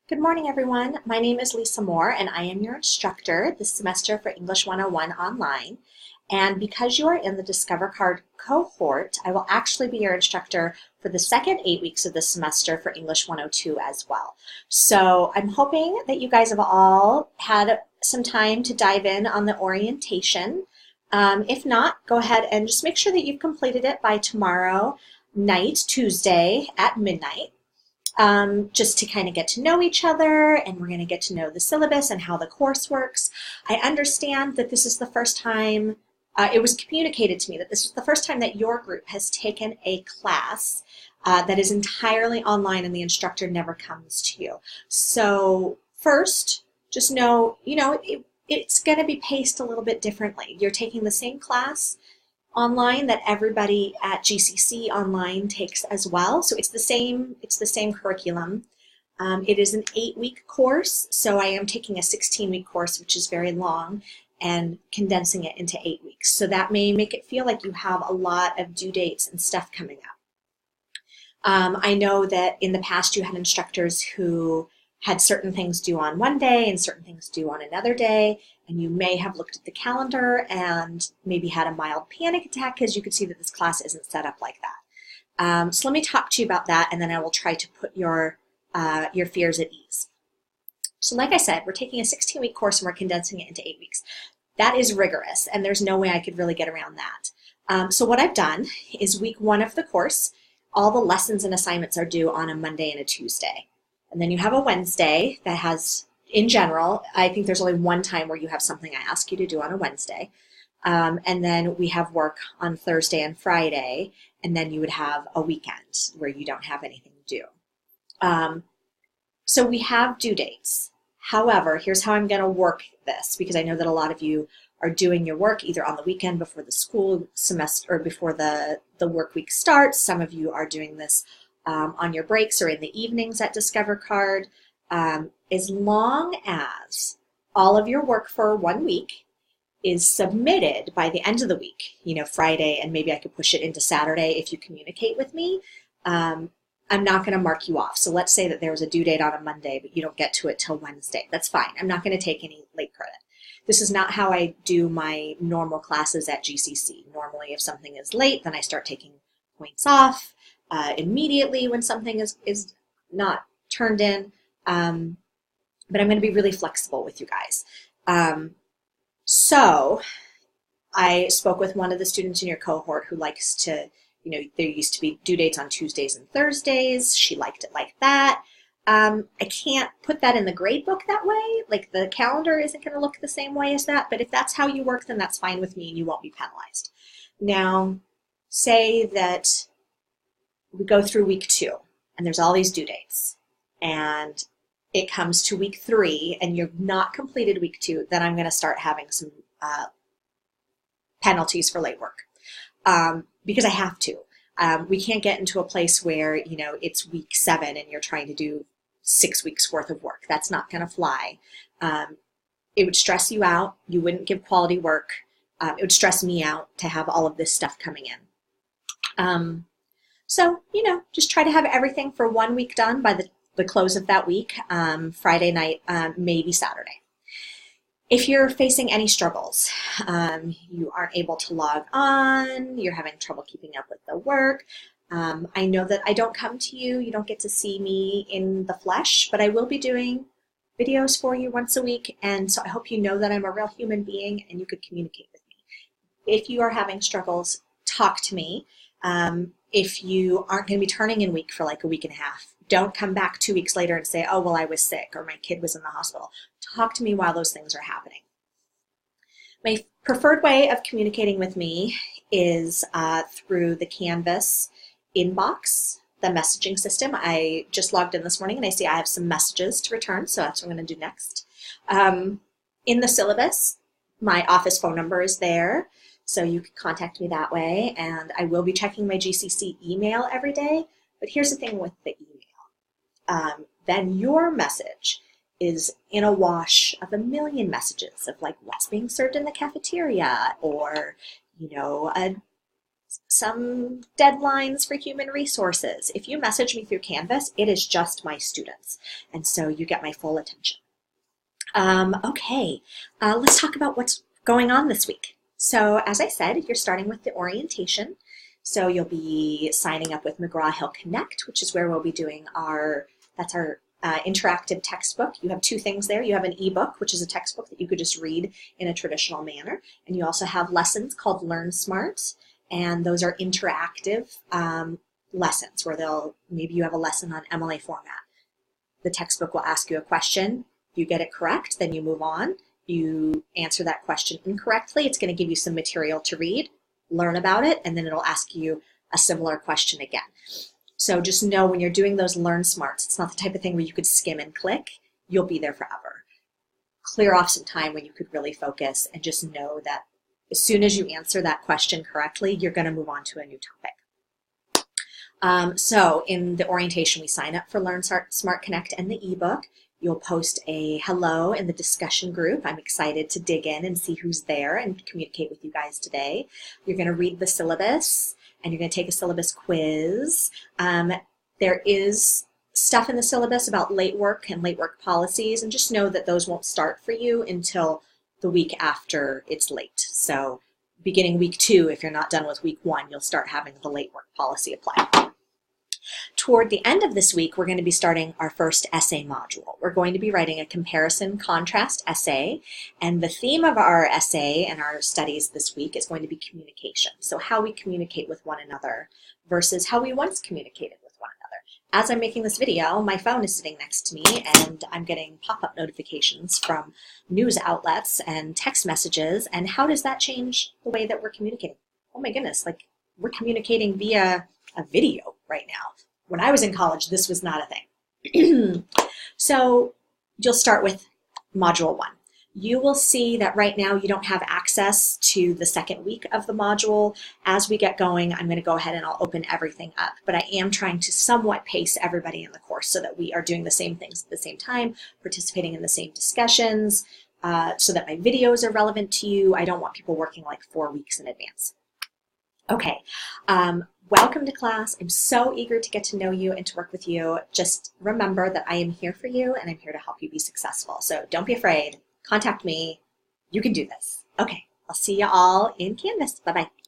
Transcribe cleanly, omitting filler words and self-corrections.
Good morning, everyone. My name is Lisa Moore, and I am your instructor this semester for English 101 online. And because you are in the Discover Card cohort, I will actually be your instructor for the second 8 weeks of this semester for English 102 as well. So I'm hoping that you guys have all had some time to dive in on the orientation. If not, go ahead and just make sure that you've completed it by tomorrow night, Tuesday at midnight. Just to kind of get to know each other, and we're going to get to know the syllabus and how the course works. I understand that this is the first time, it was communicated to me that this is the first time that your group has taken a class that is entirely online and the instructor never comes to you. So first, just know, it's going to be paced a little bit differently. You're taking the same class online that everybody at GCC online takes as well. So it's the same curriculum. It is an 8-week course, so I am taking a 16-week course, which is very long, and condensing it into 8 weeks. So that may make it feel like you have a lot of due dates and stuff coming up. I know that in the past you had instructors who had certain things due on one day and certain things due on another day, and you may have looked at the calendar and maybe had a mild panic attack because you could see that this class isn't set up like that. So let me talk to you about that, and then I will try to put your fears at ease. So like I said, we're taking a 16-week course and we're condensing it into 8 weeks. That is rigorous, and there's no way I could really get around that. So what I've done is week 1 of the course, all the lessons and assignments are due on a Monday and a Tuesday. And then you have a Wednesday that has, in general, I think there's only one time where you have something I ask you to do on a Wednesday. And then we have work on Thursday and Friday, and then you would have a weekend where you don't have anything due. So we have due dates. However, here's how I'm going to work this, because I know that a lot of you are doing your work either on the weekend before the school semester or before the work week starts. Some of you are doing this on your breaks or in the evenings at Discover Card. As long as all of your work for 1 week is submitted by the end of the week, Friday, and maybe I could push it into Saturday if you communicate with me, I'm not going to mark you off. So let's say that there was a due date on a Monday, but you don't get to it till Wednesday. That's fine. I'm not going to take any late credit. This is not how I do my normal classes at GCC. Normally, if something is late, then I start taking points off immediately when something is not turned in. But I'm going to be really flexible with you guys. So I spoke with one of the students in your cohort who likes to, there used to be due dates on Tuesdays and Thursdays. She liked it like that. I can't put that in the grade book that way. Like, the calendar isn't going to look the same way as that. But if that's how you work, then that's fine with me and you won't be penalized. Now, say that we go through week 2 and there's all these due dates, and it comes to week 3 and you've not completed week 2, then I'm going to start having some penalties for late work because I have to. We can't get into a place where it's week 7 and you're trying to do 6 weeks worth of work. That's not going to fly. It would stress you out. You wouldn't give quality work. It would stress me out to have all of this stuff coming in. So, just try to have everything for 1 week done by the close of that week, Friday night, maybe Saturday. If you're facing any struggles, you aren't able to log on, you're having trouble keeping up with the work, I know that I don't come to you, you don't get to see me in the flesh, but I will be doing videos for you once a week, and so I hope you know that I'm a real human being and you could communicate with me. If you are having struggles, talk to me. If you aren't going to be turning in week for like a week and a half, don't come back 2 weeks later and say, oh, well, I was sick or my kid was in the hospital. Talk to me while those things are happening. My preferred way of communicating with me is through the Canvas inbox, the messaging system. I just logged in this morning and I see I have some messages to return, so that's what I'm going to do next. In the syllabus, my office phone number is there, so you can contact me that way, and I will be checking my GCC email every day. But here's the thing with the email. Then your message is in a wash of a million messages of like what's being served in the cafeteria, or a some deadlines for human resources. If you message me through Canvas, it is just my students, and so you get my full attention. Okay, let's talk about what's going on this week. So as I said, you're starting with the orientation. So you'll be signing up with McGraw-Hill Connect, which is where we'll be doing our interactive textbook. You have two things there. You have an ebook, which is a textbook that you could just read in a traditional manner. And you also have lessons called Learn Smart. And those are interactive lessons where maybe you have a lesson on MLA format. The textbook will ask you a question. If you get it correct, then you move on. You answer that question incorrectly, it's going to give you some material to read, learn about it, and then it'll ask you a similar question again. So just know when you're doing those Learn Smarts, it's not the type of thing where you could skim and click. You'll be there forever. Clear off some time when you could really focus and just know that as soon as you answer that question correctly, you're going to move on to a new topic. So in the orientation, we sign up for Learn Smart Connect and the ebook. You'll post a hello in the discussion group. I'm excited to dig in and see who's there and communicate with you guys today. You're going to read the syllabus and you're going to take a syllabus quiz. There is stuff in the syllabus about late work and late work policies, and just know that those won't start for you until the week after it's late. So beginning week 2, if you're not done with week 1, you'll start having the late work policy apply. Toward the end of this week, we're going to be starting our first essay module. We're going to be writing a comparison contrast essay, and the theme of our essay and our studies this week is going to be communication. So how we communicate with one another versus how we once communicated with one another. As I'm making this video, my phone is sitting next to me and I'm getting pop-up notifications from news outlets and text messages, and how does that change the way that we're communicating? Oh my goodness, like we're communicating via a video right now. When I was in college, this was not a thing. So you'll start with Module 1. You will see that right now you don't have access to the second week of the module. As we get going, I'm going to go ahead and I'll open everything up. But I am trying to somewhat pace everybody in the course so that we are doing the same things at the same time, participating in the same discussions, so that my videos are relevant to you. I don't want people working like 4 weeks in advance. Okay. Welcome to class. I'm so eager to get to know you and to work with you. Just remember that I am here for you and I'm here to help you be successful. So don't be afraid. Contact me. You can do this. Okay. I'll see you all in Canvas. Bye-bye.